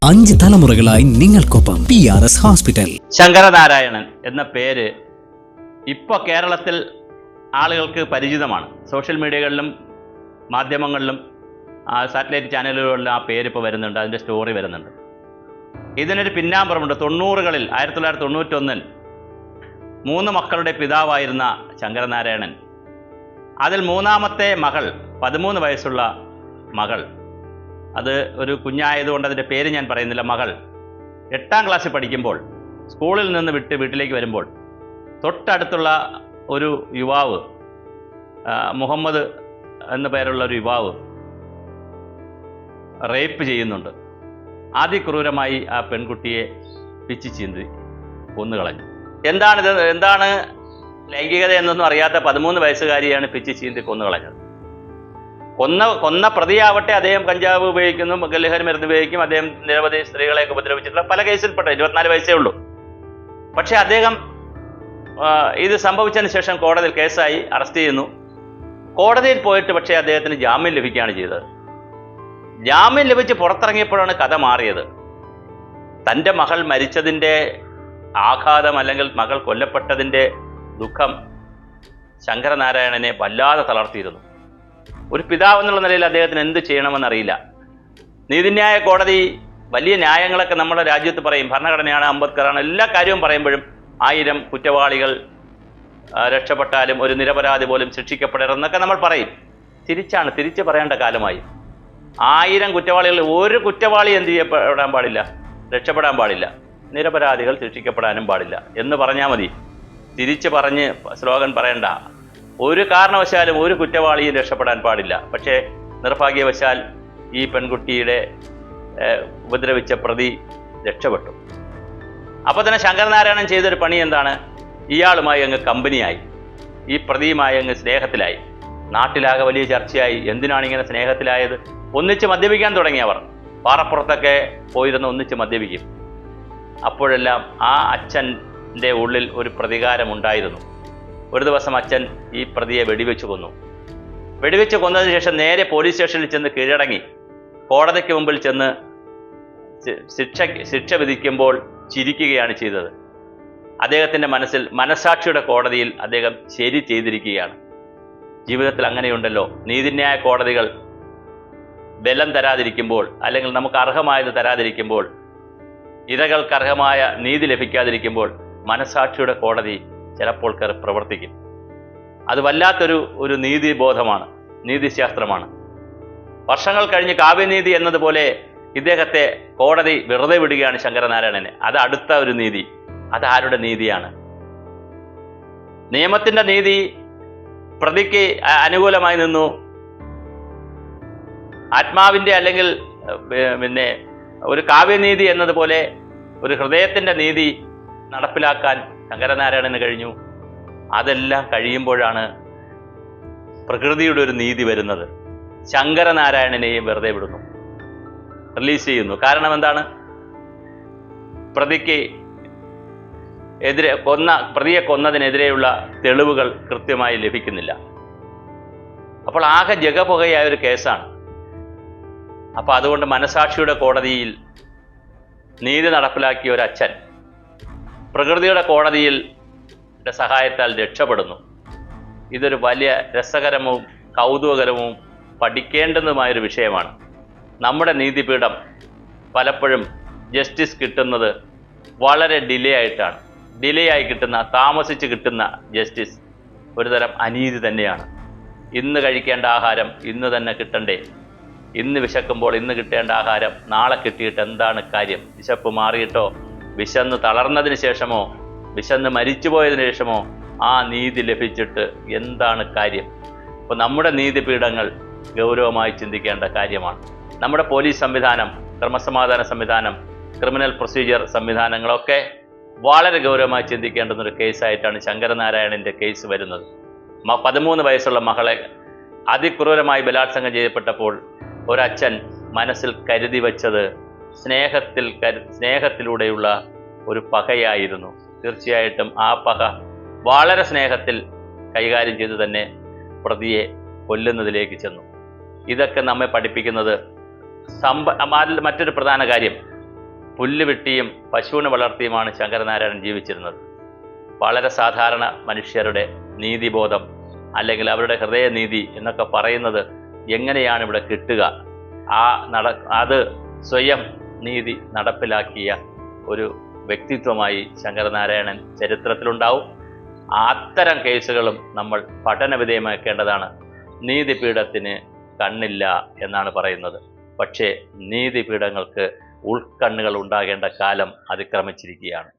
5 തലമുറകളായി നിങ്ങൾക്കൊപ്പം PRS hospital. Sankaranarayanan എന്ന പേര് ഇപ്പോൾ കേരളത്തിൽ ആളുകൾക്ക് പരിചിതമാണ്. സോഷ്യൽ മീഡിയകളിലും മാധ്യമങ്ങളിലും സാറ്റലൈറ്റ് ചാനലുകളിലും ആ പേരിപ്പോൾ വരുന്നുണ്ട്, അതിൻ്റെ സ്റ്റോറി വരുന്നുണ്ട്. ഇതിനൊരു പിന്നാമ്പുറമുണ്ട്. 90കളിൽ 1991 3 മക്കളുടെ പിതാവായിരുന്ന ശങ്കരനാരായണൻ, അതിൽ മൂന്നാമത്തെ മകൾ 13 വയസ്സുള്ള മകൾ, അത് ഒരു കുഞ്ഞായതുകൊണ്ട് അതിൻ്റെ പേര് ഞാൻ പറയുന്നില്ല, മകൾ 8ാം ക്ലാസ്സിൽ പഠിക്കുമ്പോൾ സ്കൂളിൽ നിന്ന് വിട്ട് വീട്ടിലേക്ക് വരുമ്പോൾ തൊട്ടടുത്തുള്ള ഒരു യുവാവ്, മുഹമ്മദ് എന്ന പേരുള്ള ഒരു യുവാവ് റേപ്പ് ചെയ്യുന്നുണ്ട്. അതിക്രൂരമായി ആ പെൺകുട്ടിയെ പിച്ചി ചീന്തി കൊന്നുകളഞ്ഞു. എന്താണ് ലൈംഗികത എന്നൊന്നും അറിയാത്ത 13 വയസ്സുകാരിയാണ് പിച്ചി ചീന്തി കൊന്നുകളഞ്ഞത്. കൊന്ന പ്രതിയാവട്ടെ അദ്ദേഹം കഞ്ചാവ് ഉപയോഗിക്കുന്നു, ലഹരി മരുന്ന് ഉപയോഗിക്കും, അദ്ദേഹം നിരവധി സ്ത്രീകളെയൊക്കെ ഉപദ്രവിച്ചിട്ടുള്ള പല കേസിൽപ്പെട്ട 24 വയസ്സേ ഉള്ളൂ. പക്ഷെ അദ്ദേഹം ഇത് സംഭവിച്ചതിന് ശേഷം കോടതിയിൽ കേസായി അറസ്റ്റ് ചെയ്യുന്നു. കോടതിയിൽ പോയിട്ട് പക്ഷേ അദ്ദേഹത്തിന് ജാമ്യം ലഭിക്കുകയാണ് ചെയ്തത്. ജാമ്യം ലഭിച്ച് പുറത്തിറങ്ങിയപ്പോഴാണ് കഥ മാറിയത്. തൻ്റെ മകൾ മരിച്ചതിൻ്റെ ആഘാതം അല്ലെങ്കിൽ മകൾ കൊല്ലപ്പെട്ടതിൻ്റെ ദുഃഖം ശങ്കരനാരായണനെ വല്ലാതെ തളർത്തിയിരുന്നു. ഒരു പിതാവ് എന്നുള്ള നിലയിൽ അദ്ദേഹത്തിന് എന്ത് ചെയ്യണമെന്നറിയില്ല. നീതിന്യായ കോടതി വലിയ ന്യായങ്ങളൊക്കെ നമ്മുടെ രാജ്യത്ത് പറയും. ഭരണഘടനയാണ്, അംബേദ്കറാണ്, എല്ലാ കാര്യവും പറയുമ്പോഴും 1000 കുറ്റവാളികൾ രക്ഷപ്പെട്ടാലും ഒരു നിരപരാധി പോലും ശിക്ഷിക്കപ്പെടരുതെന്നൊക്കെ നമ്മൾ പറയും. തിരിച്ച് പറയേണ്ട കാലമായി. 1000 കുറ്റവാളികൾ, ഒരു കുറ്റവാളി എന്ത് ചെയ്യപ്പെടാൻ പാടില്ല, രക്ഷപ്പെടാൻ പാടില്ല, നിരപരാധികൾ ശിക്ഷിക്കപ്പെടാനും പാടില്ല എന്ന് പറഞ്ഞാൽ മതി. തിരിച്ച് പറഞ്ഞ് സ്ലോഗൻ പറയണ്ട. ഒരു കാരണവശാലും ഒരു കുറ്റവാളിയും രക്ഷപ്പെടാൻ പാടില്ല. പക്ഷേ നിർഭാഗ്യവശാൽ ഈ പെൺകുട്ടിയുടെ ഉപദ്രവിച്ച പ്രതി രക്ഷപ്പെട്ടു. അപ്പോൾ തന്നെ ശങ്കരനാരായണൻ ചെയ്തൊരു പണി എന്താണ്? ഇയാളുമായി അങ്ങ് കമ്പനിയായി, ഈ പ്രതിയുമായി അങ്ങ് സ്നേഹത്തിലായി. നാട്ടിലാകെ വലിയ ചർച്ചയായി. എന്തിനാണ് ഇങ്ങനെ സ്നേഹത്തിലായത്? ഒന്നിച്ച് മദ്യപിക്കാൻ തുടങ്ങിയവർ. പാറപ്പുറത്തൊക്കെ പോയിരുന്ന് ഒന്നിച്ച് മദ്യപിക്കും. അപ്പോഴെല്ലാം ആ അച്ഛൻ്റെ ഉള്ളിൽ ഒരു പ്രതികാരമുണ്ടായിരുന്നു. ഒരു ദിവസം അച്ഛൻ ഈ പ്രതിയെ വെടിവെച്ച് കൊന്നു. വെടിവെച്ച് കൊന്നതിന് ശേഷം നേരെ പോലീസ് സ്റ്റേഷനിൽ ചെന്ന് കീഴടങ്ങി കോടതിക്ക് മുമ്പിൽ ചെന്ന് ശിക്ഷ വിധിക്കുമ്പോൾ ചിരിക്കുകയാണ് ചെയ്തത്. അദ്ദേഹത്തിൻ്റെ മനസ്സിൽ, മനസാക്ഷിയുടെ കോടതിയിൽ അദ്ദേഹം ശരി ചെയ്തിരിക്കുകയാണ്. ജീവിതത്തിൽ അങ്ങനെയുണ്ടല്ലോ, നീതിന്യായ കോടതികൾ ബലം തരാതിരിക്കുമ്പോൾ അല്ലെങ്കിൽ നമുക്ക് അർഹമായത് തരാതിരിക്കുമ്പോൾ, ഇരകൾക്ക് അർഹമായ നീതി ലഭിക്കാതിരിക്കുമ്പോൾ മനസാക്ഷിയുടെ കോടതി ചിലപ്പോൾ പ്രവർത്തിക്കും. അത് വല്ലാത്തൊരു നീതിബോധമാണ്, നീതിശാസ്ത്രമാണ്. വർഷങ്ങൾ കഴിഞ്ഞ് കാവ്യനീതി എന്നതുപോലെ ഇദ്ദേഹത്തെ കോടതി വെറുതെ വിടുകയാണ് ശങ്കരനാരായണനെ. അത് അടുത്ത ഒരു നീതി. അതാരുടെ നീതിയാണ്? നിയമത്തിൻ്റെ നീതി പ്രതിക്ക് അനുകൂലമായി നിന്നു. ആത്മാവിൻ്റെ അല്ലെങ്കിൽ പിന്നെ ഒരു കാവ്യനീതി എന്നതുപോലെ ഒരു ഹൃദയത്തിൻ്റെ നീതി നടപ്പിലാക്കാൻ ശങ്കരനാരായണന് കഴിഞ്ഞു. അതെല്ലാം കഴിയുമ്പോഴാണ് പ്രകൃതിയുടെ ഒരു നീതി വരുന്നത്. ശങ്കരനാരായണനെയും വെറുതെ വിടുന്നു, റിലീസ് ചെയ്യുന്നു. കാരണം എന്താണ്? പ്രതിക്ക് എതിരെ പ്രതിയെ കൊന്നതിനെതിരെയുള്ള തെളിവുകൾ കൃത്യമായി ലഭിക്കുന്നില്ല. അപ്പോൾ ആകെ ജഗപുകയായ ഒരു കേസാണ്. അപ്പോൾ അതുകൊണ്ട് മനസാക്ഷിയുടെ കോടതിയിൽ നീതി നടപ്പിലാക്കിയ ഒരു അച്ഛൻ പ്രകൃതിയുടെ കോടതിയിൽ സഹായത്താൽ രക്ഷപ്പെടുന്നു. ഇതൊരു വലിയ രസകരവും കൗതുകകരവും പഠിക്കേണ്ടതുമായൊരു വിഷയമാണ്. നമ്മുടെ നീതിപീഠം പലപ്പോഴും ജസ്റ്റിസ് കിട്ടുന്നത് വളരെ ഡിലേ ആയി കിട്ടുന്ന, താമസിച്ച് കിട്ടുന്ന ജസ്റ്റിസ് ഒരുതരം അനീതി തന്നെയാണ്. ഇന്ന് കഴിക്കേണ്ട ആഹാരം ഇന്ന് തന്നെ കിട്ടണ്ടേ? ഇന്ന് വിശക്കുമ്പോൾ ഇന്ന് കിട്ടേണ്ട ആഹാരം നാളെ കിട്ടിയിട്ട് എന്താണ് കാര്യം? വിശപ്പ് മാറിയിട്ടോ, വിശന്ന് തളർന്നതിന് ശേഷമോ, വിശന്ന് മരിച്ചുപോയതിനു ശേഷമോ ആ നീതി ലഭിച്ചിട്ട് എന്താണ് കാര്യം? അപ്പോൾ നമ്മുടെ നീതിപീഠങ്ങൾ ഗൗരവമായി ചിന്തിക്കേണ്ട കാര്യമാണ്. നമ്മുടെ പോലീസ് സംവിധാനം, ക്രമസമാധാന സംവിധാനം, ക്രിമിനൽ പ്രൊസീജിയർ സംവിധാനങ്ങളൊക്കെ വളരെ ഗൗരവമായി ചിന്തിക്കേണ്ടുന്നൊരു കേസായിട്ടാണ് ശങ്കരനാരായണൻ്റെ കേസ് വരുന്നത്. 13 വയസ്സുള്ള മകളെ അതിക്രൂരമായി ബലാത്സംഗം ചെയ്യപ്പെട്ടപ്പോൾ ഒരച്ഛൻ മനസ്സിൽ കരുതി വച്ചത് സ്നേഹത്തിലൂടെയുള്ള ഒരു പകയായിരുന്നു. തീർച്ചയായിട്ടും ആ പക വളരെ സ്നേഹത്തിൽ കൈകാര്യം ചെയ്തു തന്നെ പ്രതിയെ കൊല്ലുന്നതിലേക്ക് ചെന്നു. ഇതൊക്കെ നമ്മെ പഠിപ്പിക്കുന്നത് മറ്റൊരു പ്രധാന കാര്യം, പുല്ല് വെട്ടിയും പശുവിനെ വളർത്തിയുമാണ് ശങ്കരനാരായണൻ ജീവിച്ചിരുന്നത്. വളരെ സാധാരണ മനുഷ്യരുടെ നീതിബോധം അല്ലെങ്കിൽ അവരുടെ ഹൃദയനീതി എന്നൊക്കെ പറയുന്നത് എങ്ങനെയാണ് ഇവിടെ കിട്ടുക? അത് സ്വയം നീതി നടപ്പിലാക്കിയ ഒരു വ്യക്തിത്വമായി ശങ്കരനാരായണൻ ചരിത്രത്തിലുണ്ടാവും. അത്തരം കേസുകളും നമ്മൾ പഠനവിധേയമാക്കേണ്ടതാണ്. നീതിപീഠത്തിന് കണ്ണില്ല എന്നാണ് പറയുന്നത്. പക്ഷേ നീതിപീഠങ്ങൾക്ക് ഉൾക്കണ്ണുകൾ ഉണ്ടാകേണ്ട കാലം അതിക്രമിച്ചിരിക്കുകയാണ്.